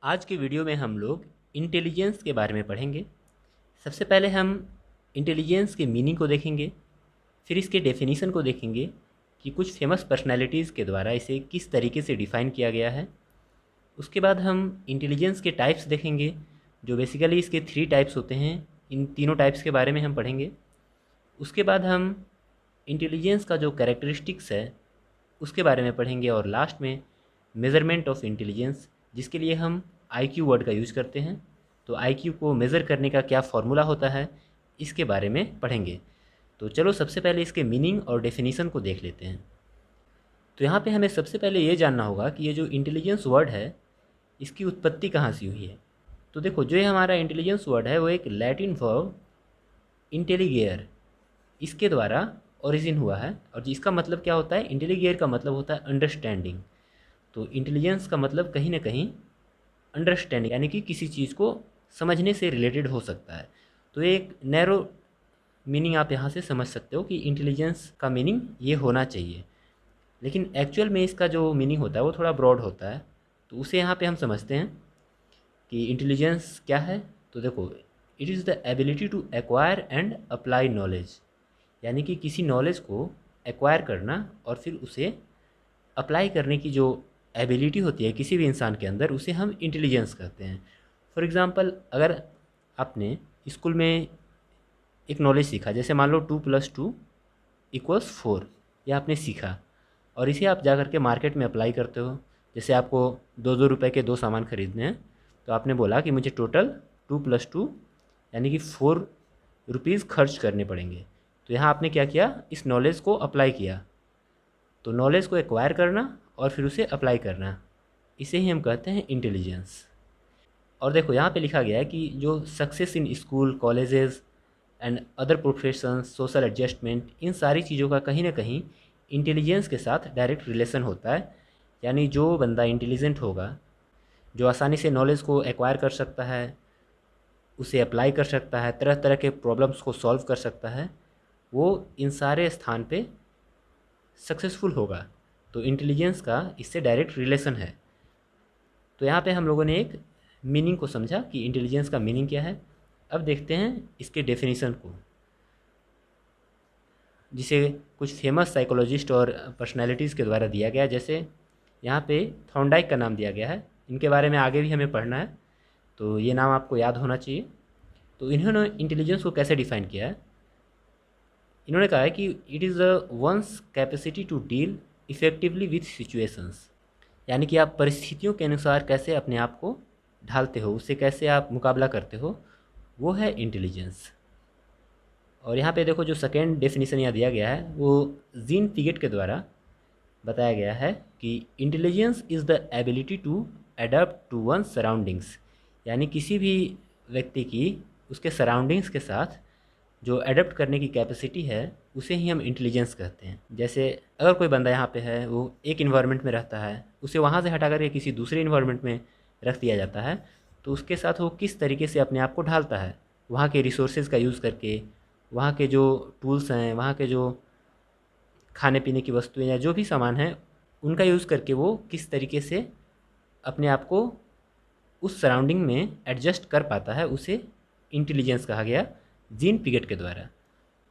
आज के वीडियो में हम लोग इंटेलिजेंस के बारे में पढ़ेंगे। सबसे पहले हम इंटेलिजेंस के मीनिंग को देखेंगे, फिर इसके डेफिनीशन को देखेंगे कि कुछ फेमस पर्सनालिटीज़ के द्वारा इसे किस तरीके से डिफ़ाइन किया गया है। उसके बाद हम इंटेलिजेंस के टाइप्स देखेंगे, जो बेसिकली इसके 3 टाइप्स होते हैं। इन तीनों टाइप्स के बारे में हम पढ़ेंगे। उसके बाद हम इंटेलिजेंस का जो कैरेक्टरिस्टिक्स है उसके बारे में पढ़ेंगे, और लास्ट में मेज़रमेंट ऑफ इंटेलिजेंस, जिसके लिए हम आईक्यू वर्ड का यूज़ करते हैं। तो आईक्यू को मेज़र करने का क्या फ़ॉर्मूला होता है, इसके बारे में पढ़ेंगे। तो चलो सबसे पहले इसके मीनिंग और डेफिनीशन को देख लेते हैं। तो यहाँ पे हमें सबसे पहले ये जानना होगा कि ये जो इंटेलिजेंस वर्ड है इसकी उत्पत्ति कहाँ से हुई है। तो देखो, जो ये हमारा इंटेलिजेंस वर्ड है वो एक लैटिन वर्ब इंटेलिगेयर, इसके द्वारा ओरिजिन हुआ है। और इसका मतलब क्या होता है, इंटेलिगेयर का मतलब होता है अंडरस्टैंडिंग। तो इंटेलिजेंस का मतलब कहीं ना कहीं अंडरस्टैंडिंग, यानी कि किसी चीज़ को समझने से रिलेटेड हो सकता है। तो एक नैरो मीनिंग आप यहाँ से समझ सकते हो कि इंटेलिजेंस का मीनिंग ये होना चाहिए, लेकिन एक्चुअल में इसका जो मीनिंग होता है वो थोड़ा ब्रॉड होता है। तो उसे यहाँ पे हम समझते हैं कि इंटेलिजेंस क्या है। तो देखो, it is the ability to acquire and apply knowledge, यानी कि किसी नॉलेज को एक्वायर करना और फिर उसे अप्लाई करने की जो एबिलिटी होती है किसी भी इंसान के अंदर, उसे हम इंटेलिजेंस कहते हैं। फॉर एग्ज़ाम्पल, अगर आपने स्कूल में एक नॉलेज सीखा, जैसे मान लो 2+2=4, यह आपने सीखा और इसे आप जा कर के मार्केट में अप्लाई करते हो। जैसे आपको 2-2 रुपये के 2 सामान खरीदने हैं, तो आपने बोला कि मुझे टोटल 2+2 यानी कि 4 रुपीज़ खर्च करने पड़ेंगे। तो यहाँ आपने क्या किया, इस नॉलेज को अप्लाई किया। तो नॉलेज को एक्वायर करना और फिर उसे अप्लाई करना, इसे ही हम कहते हैं इंटेलिजेंस। और देखो, यहाँ पे लिखा गया है कि जो success in school, colleges and other professions, social adjustment, इन सारी चीज़ों का कहीं ना कहीं इंटेलिजेंस के साथ डायरेक्ट रिलेशन होता है। यानी जो बंदा इंटेलिजेंट होगा, जो आसानी से नॉलेज को एक्वायर कर सकता है, उसे अप्लाई कर सकता है, तरह तरह के प्रॉब्लम्स को सॉल्व कर सकता है, वो इन सारे स्थान पे सक्सेसफुल होगा। तो इंटेलिजेंस का इससे डायरेक्ट रिलेशन है। तो यहाँ पे हम लोगों ने एक मीनिंग को समझा कि इंटेलिजेंस का मीनिंग क्या है। अब देखते हैं इसके डेफिनेशन को, जिसे कुछ फेमस साइकोलॉजिस्ट और पर्सनालिटीज़ के द्वारा दिया गया है। जैसे यहाँ पे थॉर्नडाइक का नाम दिया गया है, इनके बारे में आगे भी हमें पढ़ना है, तो ये नाम आपको याद होना चाहिए। तो इन्होंने इंटेलिजेंस को कैसे डिफ़ाइन किया है, इन्होंने कहा है कि it is the one's capacity to deal effectively with situations, यानी कि आप परिस्थितियों के अनुसार कैसे अपने आप को ढालते हो, उससे कैसे आप मुकाबला करते हो, वो है इंटेलिजेंस। और यहाँ पे देखो, जो सेकेंड डेफिनेशन यहाँ दिया गया है वो जीन पिगेट के द्वारा बताया गया है कि intelligence is the ability to adapt to one surroundings, यानी किसी भी व्यक्ति की उसके सराउंडिंग्स के साथ जो अडेप्ट करने की कैपेसिटी है, उसे ही हम इंटेलिजेंस कहते हैं। जैसे अगर कोई बंदा यहाँ पे है, वो एक इन्वायरमेंट में रहता है, उसे वहाँ से हटा करके किसी दूसरे इन्वायरमेंट में रख दिया जाता है, तो उसके साथ वो किस तरीके से अपने आप को ढालता है, वहाँ के रिसोर्सेज का यूज़ करके, वहाँ के जो टूल्स हैं, वहाँ के जो खाने पीने की वस्तुएं या जो भी सामान हैं, उनका यूज़ करके वो किस तरीके से अपने आप को उस सराउंडिंग में एडजस्ट कर पाता है, उसे इंटेलिजेंस कहा गया जीन पिगेट के द्वारा।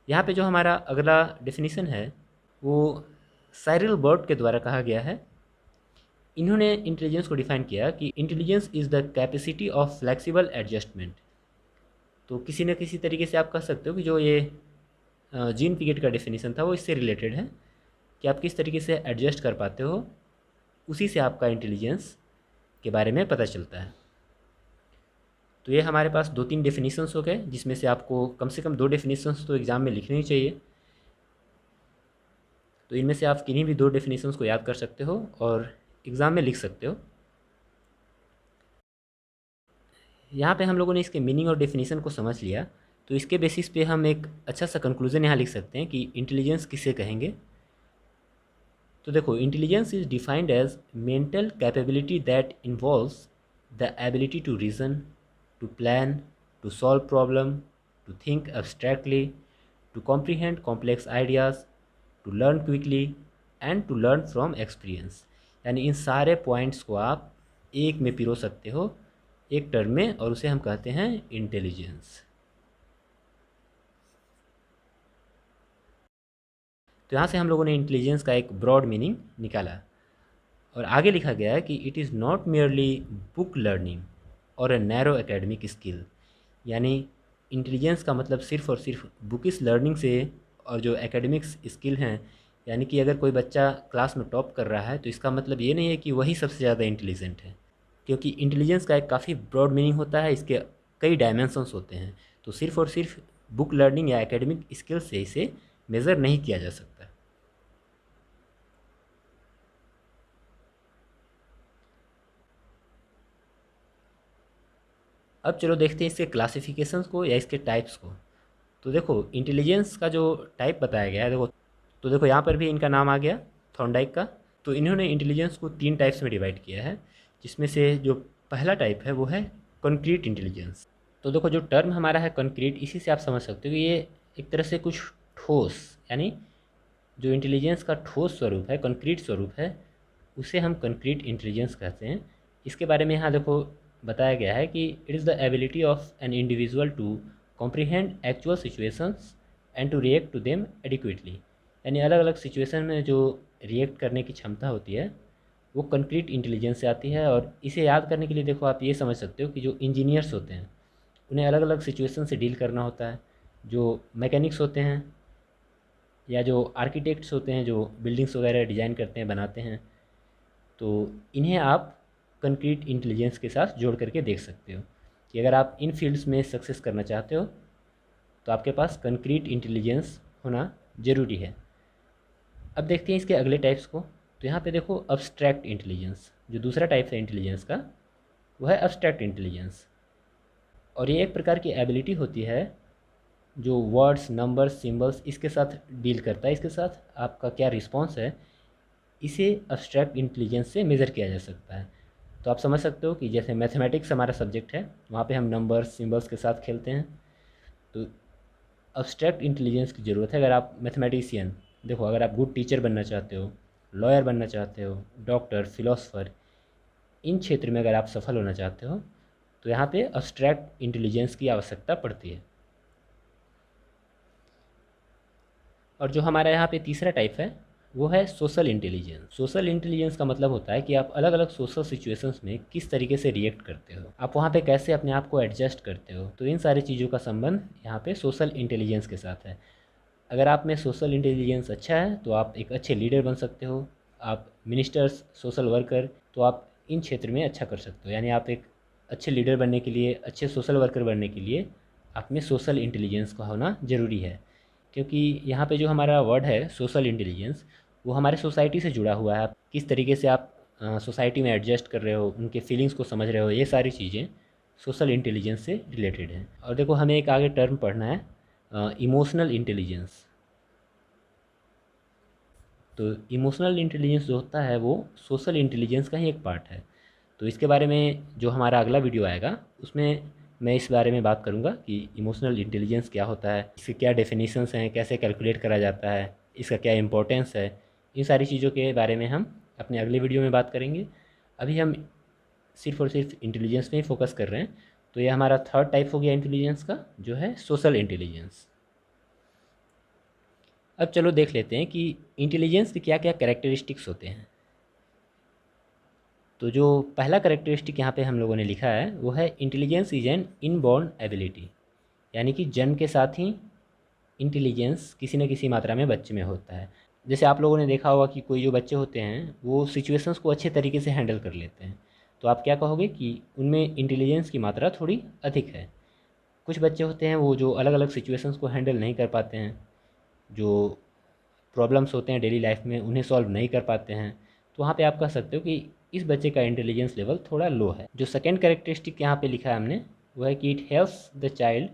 यहाँ पे जो हमारा अगला डेफिनेशन है वो साइरल बर्ड के द्वारा कहा गया है। इन्होंने इंटेलिजेंस को डिफाइन किया कि intelligence is the capacity of flexible adjustment. तो किसी न किसी तरीके से आप कह सकते हो कि जो ये जीन पिगेट का डेफिनेशन था वो इससे रिलेटेड है, कि आप किस तरीके से एडजस्ट कर पाते हो, उसी से आपका इंटेलिजेंस के बारे में पता चलता है। तो ये हमारे पास 2-3 डेफिनेशंस हो गए, जिसमें से आपको कम से कम 2 डेफिनेशंस तो एग्ज़ाम में लिखने ही चाहिए। तो इनमें से आप किन्हीं भी 2 डेफिनेशंस को याद कर सकते हो और एग्ज़ाम में लिख सकते हो। यहाँ पे हम लोगों ने इसके मीनिंग और डेफिनेशन को समझ लिया, तो इसके बेसिस पे हम एक अच्छा सा कंक्लूज़न यहाँ लिख सकते हैं कि इंटेलिजेंस किसे कहेंगे। तो देखो, intelligence is defined as mental capability that involves the ability to reason, to plan, to solve problem, to think abstractly, to comprehend complex ideas, to learn quickly and to learn from experience। यानी इन सारे points को आप एक में पिरो सकते हो एक टर्म में, और उसे हम कहते हैं इंटेलिजेंस। तो यहाँ से हम लोगों ने इंटेलिजेंस का एक ब्रॉड मीनिंग निकाला, और आगे लिखा गया है कि it is not merely book learning और अ नैरो एकेडमिक स्किल। यानी इंटेलिजेंस का मतलब सिर्फ़ और सिर्फ बुकिश लर्निंग से और जो एकेडमिक्स स्किल हैं, यानी कि अगर कोई बच्चा क्लास में टॉप कर रहा है तो इसका मतलब ये नहीं है कि वही सबसे ज़्यादा इंटेलिजेंट है, क्योंकि इंटेलिजेंस का एक काफ़ी ब्रॉड मीनिंग होता है, इसके कई डायमेंशंस होते हैं। तो सिर्फ़ और सिर्फ बुक लर्निंग या एकेडमिक स्किल से इसे मेज़र नहीं किया जा सकता। अब चलो देखते हैं इसके क्लासिफिकेशंस को या इसके टाइप्स को। तो देखो इंटेलिजेंस का जो टाइप बताया गया है, देखो तो देखो यहाँ पर भी इनका नाम आ गया थॉर्नडाइक का। तो इन्होंने इंटेलिजेंस को 3 टाइप्स में डिवाइड किया है, जिसमें से जो पहला टाइप है वो है कॉन्क्रीट इंटेलिजेंस। तो देखो जो टर्म हमारा है कॉन्क्रीट, इसी से आप समझ सकते हो कि ये एक तरह से कुछ ठोस, यानी जो इंटेलिजेंस का ठोस स्वरूप है, कॉन्क्रीट स्वरूप है, उसे हम कॉन्क्रीट इंटेलिजेंस कहते हैं। इसके बारे में यहाँ देखो बताया गया है कि it is the ability of an individual to comprehend actual situations and to react to them adequately. यानी अलग अलग सिचुएशन में जो रिएक्ट करने की क्षमता होती है वो कंक्रीट इंटेलिजेंस से आती है। और इसे याद करने के लिए देखो आप ये समझ सकते हो कि जो इंजीनियर्स होते हैं उन्हें अलग अलग सिचुएशन से डील करना होता है, जो मैकेनिक्स होते हैं या जो आर्किटेक्ट्स होते हैं जो बिल्डिंग्स वगैरह डिज़ाइन करते हैं, बनाते हैं, तो इन्हें आप कंक्रीट इंटेलिजेंस के साथ जोड़ करके देख सकते हो कि अगर आप इन फील्ड्स में सक्सेस करना चाहते हो तो आपके पास कंक्रीट इंटेलिजेंस होना ज़रूरी है। अब देखते हैं इसके अगले टाइप्स को। तो यहाँ पे देखो अब्स्ट्रैक्ट इंटेलिजेंस, जो दूसरा टाइप है इंटेलिजेंस का वो है अब्स्ट्रैक्ट इंटेलिजेंस। और ये एक प्रकार की एबिलिटी होती है जो वर्ड्स, नंबर्स, सिंबल्स इसके साथ डील करता है, इसके साथ आपका क्या रिस्पॉन्स है, इसे अब्स्ट्रैक्ट इंटेलिजेंस से मेज़र किया जा सकता है। तो आप समझ सकते हो कि जैसे मैथमेटिक्स हमारा सब्जेक्ट है, वहाँ पे हम नंबर्स, सिंबल्स के साथ खेलते हैं। तो अब्स्ट्रैक्ट इंटेलिजेंस की ज़रूरत है अगर आप मैथमेटिशियन, देखो अगर आप गुड टीचर बनना चाहते हो, लॉयर बनना चाहते हो, डॉक्टर, फिलोसफर, इन क्षेत्र में अगर आप सफल होना चाहते हो तो यहाँ पे अब्स्ट्रैक्ट इंटेलिजेंस की आवश्यकता पड़ती है। और जो हमारा यहाँ पे तीसरा टाइप है वो है सोशल इंटेलिजेंस। सोशल इंटेलिजेंस का मतलब होता है कि आप अलग अलग सोशल सिचुएशंस में किस तरीके से रिएक्ट करते हो, आप वहाँ पे कैसे अपने आप को एडजस्ट करते हो। तो इन सारी चीज़ों का संबंध यहाँ पे सोशल इंटेलिजेंस के साथ है। अगर आप में सोशल इंटेलिजेंस अच्छा है तो आप एक अच्छे लीडर बन सकते हो, आप मिनिस्टर्स, सोशल वर्कर, तो आप इन क्षेत्र में अच्छा कर सकते हो। यानी आप एक अच्छे लीडर बनने के लिए, अच्छे सोशल वर्कर बनने के लिए आप में सोशल इंटेलिजेंस का होना ज़रूरी है। क्योंकि यहाँ पे जो हमारा वर्ड है सोशल इंटेलिजेंस, वो हमारे सोसाइटी से जुड़ा हुआ है। आप किस तरीके से आप सोसाइटी में एडजस्ट कर रहे हो, उनके फीलिंग्स को समझ रहे हो, ये सारी चीज़ें सोशल इंटेलिजेंस से रिलेटेड हैं। और देखो हमें एक आगे टर्म पढ़ना है इमोशनल इंटेलिजेंस। तो इमोशनल इंटेलिजेंस जो होता है वो सोशल इंटेलिजेंस का ही एक पार्ट है। तो इसके बारे में जो हमारा अगला वीडियो आएगा उसमें मैं इस बारे में बात करूंगा कि इमोशनल इंटेलिजेंस क्या होता है, इसके क्या डेफिनेशंस हैं, कैसे कैलकुलेट करा जाता है, इसका क्या इंपॉर्टेंस है। इन सारी चीज़ों के बारे में हम अपने अगले वीडियो में बात करेंगे। अभी हम सिर्फ और सिर्फ इंटेलिजेंस में ही फोकस कर रहे हैं। तो ये हमारा थर्ड टाइप हो गया इंटेलिजेंस का, जो है सोशल इंटेलिजेंस। अब चलो देख लेते हैं कि इंटेलिजेंस के क्या क्या कैरेक्टरिस्टिक्स होते हैं। तो जो पहला कैरेक्टरिस्टिक यहाँ पे हम लोगों ने लिखा है वो है intelligence is an inborn ability. यानी कि जन्म के साथ ही इंटेलिजेंस किसी न किसी मात्रा में बच्चे में होता है। जैसे आप लोगों ने देखा होगा कि कोई जो बच्चे होते हैं वो सिचुएशंस को अच्छे तरीके से हैंडल कर लेते हैं, तो आप क्या कहोगे कि उनमें इंटेलिजेंस की मात्रा थोड़ी अधिक है। कुछ बच्चे होते हैं वो जो अलग अलग सिचुएशंस को हैंडल नहीं कर पाते हैं, जो प्रॉब्लम्स होते हैं डेली लाइफ में उन्हें सॉल्व नहीं कर पाते हैं। तो वहाँ पे आप कह सकते हो कि इस बच्चे का इंटेलिजेंस लेवल थोड़ा लो है। जो सेकेंड कैरेक्टरिस्टिक यहाँ पे लिखा है हमने वो है कि it helps the child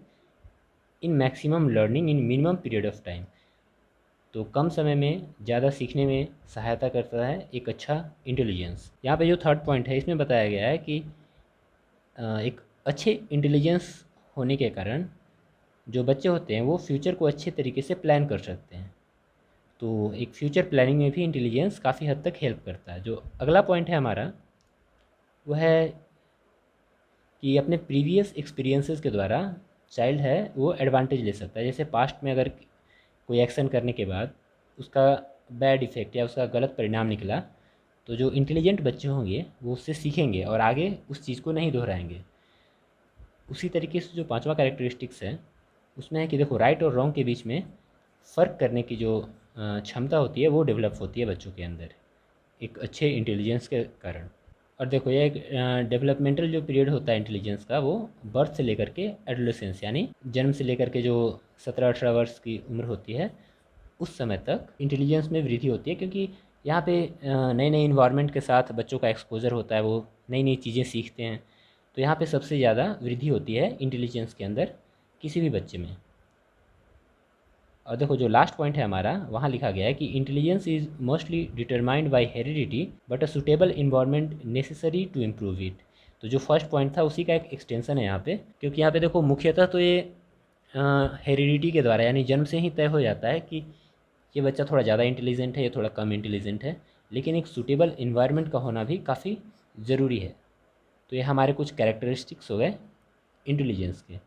in maximum learning in minimum period of time. तो कम समय में ज़्यादा सीखने में सहायता करता है एक अच्छा इंटेलिजेंस। यहाँ पे जो थर्ड पॉइंट है इसमें बताया गया है कि एक अच्छे इंटेलिजेंस होने के कारण जो बच्चे होते हैं वो फ्यूचर को अच्छे तरीके से प्लान कर सकते हैं। तो एक फ्यूचर प्लानिंग में भी इंटेलिजेंस काफ़ी हद तक हेल्प करता है। जो अगला पॉइंट है हमारा वो है कि अपने प्रीवियस एक्सपीरियंसेस के द्वारा चाइल्ड है वो एडवांटेज ले सकता है। जैसे पास्ट में अगर कोई एक्शन करने के बाद उसका बैड इफ़ेक्ट या उसका गलत परिणाम निकला, तो जो इंटेलिजेंट बच्चे होंगे वो उससे सीखेंगे और आगे उस चीज़ को नहीं दोहराएंगे। उसी तरीके से जो पांचवा कैरेक्टरिस्टिक्स है उसमें है कि देखो, राइट और रॉन्ग के बीच में फ़र्क करने की जो क्षमता होती है वो डेवलप होती है बच्चों के अंदर एक अच्छे इंटेलिजेंस के कारण। और देखो, ये एक डेवलपमेंटल जो पीरियड होता है इंटेलिजेंस का, वो बर्थ से लेकर के एडोलेसेंस यानी जन्म से लेकर के जो 17-18 वर्ष की उम्र होती है उस समय तक इंटेलिजेंस में वृद्धि होती है, क्योंकि यहाँ पे नए नए इन्वायरमेंट के साथ बच्चों का एक्सपोजर होता है, वो नई नई चीज़ें सीखते हैं। तो यहाँ पे सबसे ज़्यादा वृद्धि होती है इंटेलिजेंस के अंदर किसी भी बच्चे में। और देखो, जो लास्ट पॉइंट है हमारा, वहाँ लिखा गया है कि intelligence is mostly determined by heredity but a suitable environment necessary to improve it. तो जो फर्स्ट पॉइंट था उसी का एक एक्सटेंशन है यहाँ पे, क्योंकि यहाँ पे देखो मुख्यतः तो ये हेरिडिटी के द्वारा यानी जन्म से ही तय हो जाता है कि ये बच्चा थोड़ा ज़्यादा इंटेलिजेंट है, ये थोड़ा कम इंटेलिजेंट है, लेकिन एक सूटेबल इन्वायरमेंट का होना भी काफ़ी ज़रूरी है। तो ये हमारे कुछ कैरेक्टरिस्टिक्स हो गए इंटेलिजेंस के।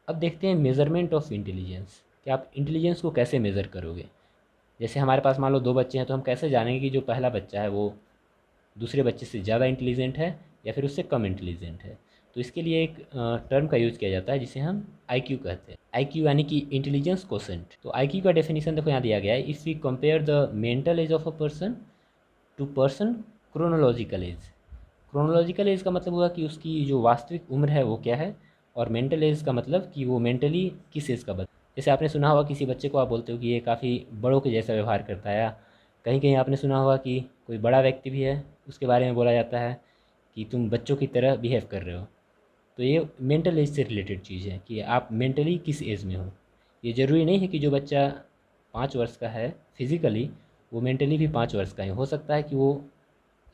अब देखते हैं मेज़रमेंट ऑफ इंटेलिजेंस, कि आप इंटेलिजेंस को कैसे मेज़र करोगे। जैसे हमारे पास मान लो 2 बच्चे हैं, तो हम कैसे जानेंगे कि जो पहला बच्चा है वो दूसरे बच्चे से ज़्यादा इंटेलिजेंट है या फिर उससे कम इंटेलिजेंट है। तो इसके लिए एक टर्म का यूज़ किया जाता है जिसे हम आईक्यू कहते हैं। आईक्यू यानी कि इंटेलिजेंस कोसेंट। तो आईक्यू का डेफिनेशन देखो यहाँ दिया गया है, if we compare the mental age of a person to person chronological age. Chronological age का मतलब हुआ कि उसकी जो वास्तविक उम्र है वो क्या है, और मेंटल एज का मतलब कि वो मेंटली किस एज का बच्चा। जैसे आपने सुना होगा किसी बच्चे को आप बोलते हो कि ये काफ़ी बड़ों के जैसा व्यवहार करता है, या कहीं कहीं आपने सुना होगा कि कोई बड़ा व्यक्ति भी है उसके बारे में बोला जाता है कि तुम बच्चों की तरह बिहेव कर रहे हो। तो ये मेंटल एज से रिलेटेड चीज़ है कि आप मेंटली किस एज में हो। ये ज़रूरी नहीं है कि जो बच्चा 5 वर्ष का है फिज़िकली, वो मेंटली भी 5 वर्ष का ही हो सकता है कि वो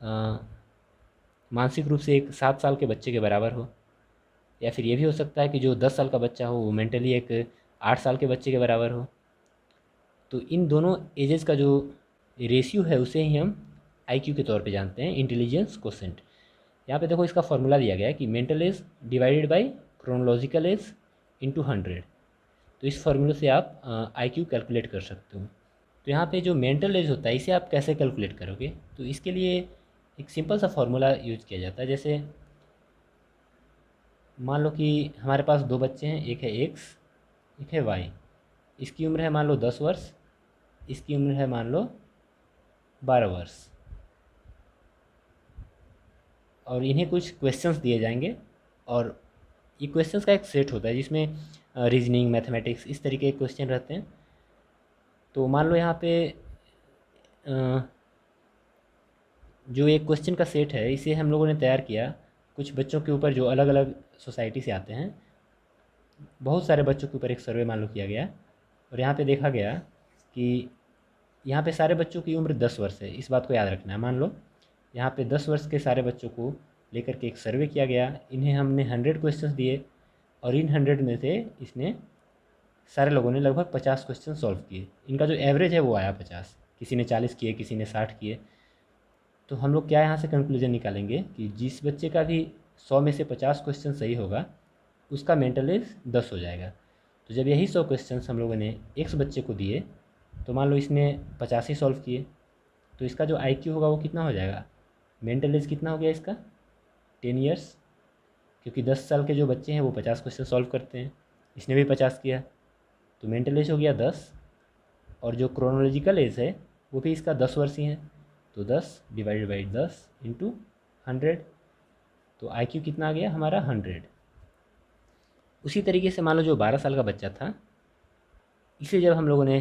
अ, मानसिक रूप से एक 7 साल के बच्चे के बराबर हो, या फिर ये भी हो सकता है कि जो 10 साल का बच्चा हो वो मेंटली एक 8 साल के बच्चे के बराबर हो। तो इन दोनों एजेस का जो रेशियो है उसे ही हम आईक्यू के तौर पे जानते हैं, इंटेलिजेंस कोसेंट। यहाँ पे देखो इसका फॉर्मूला दिया गया है कि mental as divided by chronological age into 100। तो इस फॉर्मूले से आप आईक्यू कैलकुलेट कर सकते हो। तो यहाँ पे जो मेंटल एज होता है इसे आप कैसे कैलकुलेट करोगे, तो इसके लिए एक सिंपल सा फार्मूला यूज किया जाता है। जैसे मान लो कि हमारे पास 2 बच्चे हैं, एक है एक्स एक है वाई। इसकी उम्र है मान लो 10 वर्ष, इसकी उम्र है मान लो 12 वर्ष। और इन्हें कुछ क्वेश्चंस दिए जाएंगे, और ये क्वेश्चंस का एक सेट होता है जिसमें रीजनिंग, मैथमेटिक्स इस तरीके के क्वेश्चन रहते हैं। तो मान लो यहाँ पे जो एक क्वेश्चन का सेट है इसे हम लोगों ने तैयार किया कुछ बच्चों के ऊपर जो अलग अलग सोसाइटी से आते हैं। बहुत सारे बच्चों के ऊपर एक सर्वे मान लो किया गया, और यहाँ पे देखा गया कि यहाँ पे सारे बच्चों की उम्र 10 वर्ष है। इस बात को याद रखना है। मान लो यहाँ पे 10 वर्ष के सारे बच्चों को लेकर के एक सर्वे किया गया, इन्हें हमने 100 क्वेश्चंस दिए, और इन 100 में से इसने सारे लोगों ने लगभग 50 क्वेश्चन सॉल्व किए। इनका जो एवरेज है वो आया 50, किसी ने 40 किए, किसी ने 60 किए। तो हम लोग क्या यहाँ से कंक्लूजन निकालेंगे कि जिस बच्चे का भी 100 में से 50 क्वेश्चन सही होगा उसका मेंटल एज 10 हो जाएगा। तो जब यही 100 क्वेश्चन हम लोगों ने एक्स बच्चे को दिए, तो मान लो इसने 50 ही सॉल्व किए, तो इसका जो आईक्यू होगा वो कितना हो जाएगा, मेंटल एज कितना हो गया इसका, 10 ईयर्स। क्योंकि 10 साल के जो बच्चे हैं वो 50 क्वेश्चन सॉल्व करते हैं, इसने भी 50 किया, तो मेंटल एज हो गया 10। और जो क्रोनोलॉजिकल एज है वो भी इसका 10 वर्ष ही है, तो 10 डिवाइडेड बाई 10 इंटू 100। तो आईक्यू कितना आ गया हमारा 100। उसी तरीके से मान लो जो 12 साल का बच्चा था, इसे जब हम लोगों ने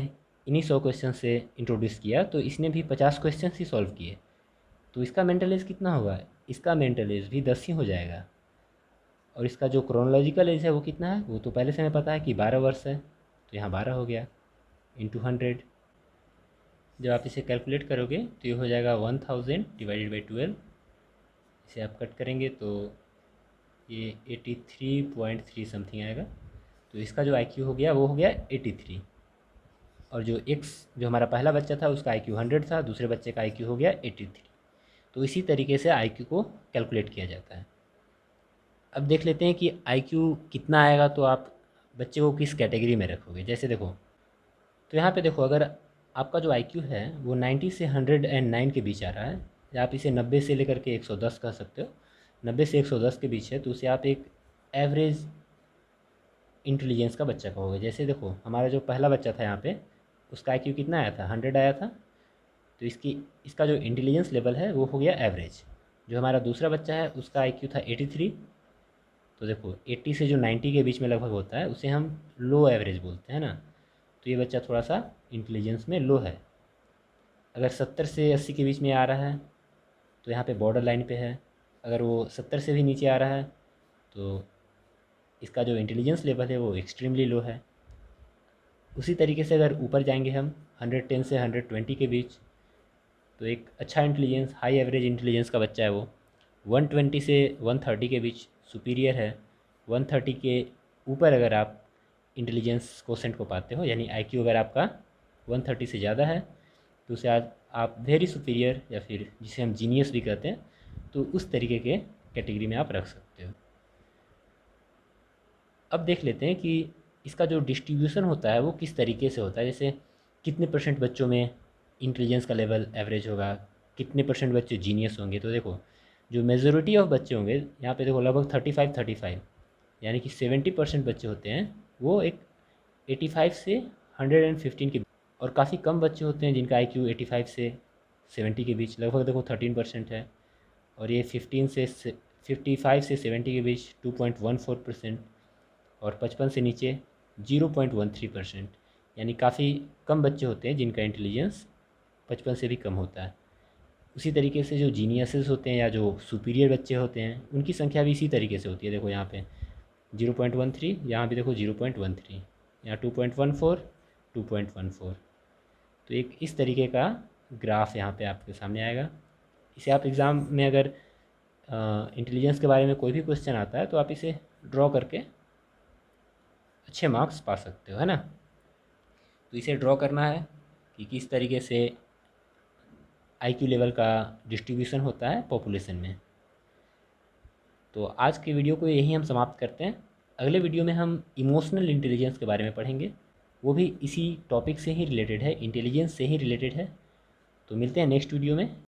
इन्हीं 100 क्वेश्चन से इंट्रोड्यूस किया तो इसने भी 50 क्वेश्चन ही सॉल्व किए, तो इसका मेंटल एज कितना होगा, इसका मेंटल एज भी 10 ही हो जाएगा। और इसका जो क्रोनोलॉजिकल एज है वो कितना है, वो तो पहले से हमें पता है कि 12 वर्ष है, तो यहाँ 12 हो गया इंटू 100। जब आप इसे कैलकुलेट करोगे तो ये हो जाएगा 1000 डिवाइडेड बाई 12। इसे आप कट करेंगे तो ये 83.3 समथिंग आएगा। तो इसका जो आईक्यू हो गया वो हो गया 83। और जो एक्स जो हमारा पहला बच्चा था उसका आईक्यू 100 था, दूसरे बच्चे का आईक्यू हो गया 83। तो इसी तरीके से आईक्यू को कैलकुलेट किया जाता है। अब देख लेते हैं कि आईक्यू कितना आएगा तो आप बच्चे को किस कैटेगरी में रखोगे। जैसे देखो, तो यहाँ पे देखो, अगर आपका जो आईक्यू है वो 90 से 109 के बीच आ रहा है, या आप इसे 90 से लेकर के 110 कह सकते हो, 90 से 110 के बीच है, तो उसे आप एक एवरेज इंटेलिजेंस का बच्चा कहोगे। जैसे देखो, हमारा जो पहला बच्चा था यहाँ पे, उसका आईक्यू कितना आया था, 100 आया था, तो इसका जो इंटेलिजेंस लेवल है वो हो गया एवरेज। जो हमारा दूसरा बच्चा है उसका आईक्यू था 83, तो देखो 80 से जो 90 के बीच में लगभग होता है उसे हम लो एवरेज बोलते हैं ना, तो ये बच्चा थोड़ा सा इंटेलिजेंस में लो है। अगर 70 से 80 के बीच में आ रहा है तो यहाँ पे बॉर्डर लाइन पे है। अगर वो 70 से भी नीचे आ रहा है तो इसका जो इंटेलिजेंस लेवल है वो एक्सट्रीमली लो है। उसी तरीके से अगर ऊपर जाएंगे हम 110 से 120 के बीच, तो एक अच्छा इंटेलिजेंस, हाई एवरेज इंटेलिजेंस का बच्चा है वो। 120 से 130 के बीच सुपीरियर है। 130 के ऊपर अगर आप इंटेलिजेंस कोसेंट को पाते हो, यानी आईक्यू अगर आपका 130 से ज़्यादा है, तो उसे आप वेरी सुपीरियर, या फिर जिसे हम जीनियस भी कहते हैं, तो उस तरीके के कैटेगरी में आप रख सकते हो। अब देख लेते हैं कि इसका जो डिस्ट्रीब्यूशन होता है वो किस तरीके से होता है। जैसे कितने परसेंट बच्चों में इंटेलिजेंस का लेवल एवरेज होगा, कितने परसेंट बच्चे जीनियस होंगे। तो देखो, जो मेजोरिटी ऑफ बच्चे होंगे यहाँ पे देखो, लगभग 35 यानी कि 70% बच्चे होते हैं वो एक 85 से 115 के, और काफ़ी कम बच्चे होते हैं जिनका आईक्यू 85 से 70 के बीच, लगभग देखो 13% है। और ये 55 से 70 के बीच 2.14%, और 55 से नीचे 0.13%, यानी काफ़ी कम बच्चे होते हैं जिनका इंटेलिजेंस 55 से भी कम होता है। उसी तरीके से जो जीनियसेस होते हैं या जो सुपीरियर बच्चे होते हैं उनकी संख्या भी इसी तरीके से होती है। देखो यहाँ पे 0.13, यहाँ भी देखो 0.13, यहाँ 2.14, 2.14। तो एक इस तरीके का ग्राफ यहाँ पे आपके सामने आएगा। इसे आप एग्ज़ाम में अगर इंटेलिजेंस के बारे में कोई भी क्वेश्चन आता है तो आप इसे ड्रॉ करके अच्छे मार्क्स पा सकते हो, है ना। तो इसे ड्रॉ करना है कि किस तरीके से आईक्यू लेवल का डिस्ट्रीब्यूशन होता है पॉपुलेशन में। तो आज के वीडियो को यहीं हम समाप्त करते हैं। अगले वीडियो में हम इमोशनल इंटेलिजेंस के बारे में पढ़ेंगे, वो भी इसी टॉपिक से ही रिलेटेड है, इंटेलिजेंस से ही रिलेटेड है। तो मिलते हैं नेक्स्ट वीडियो में।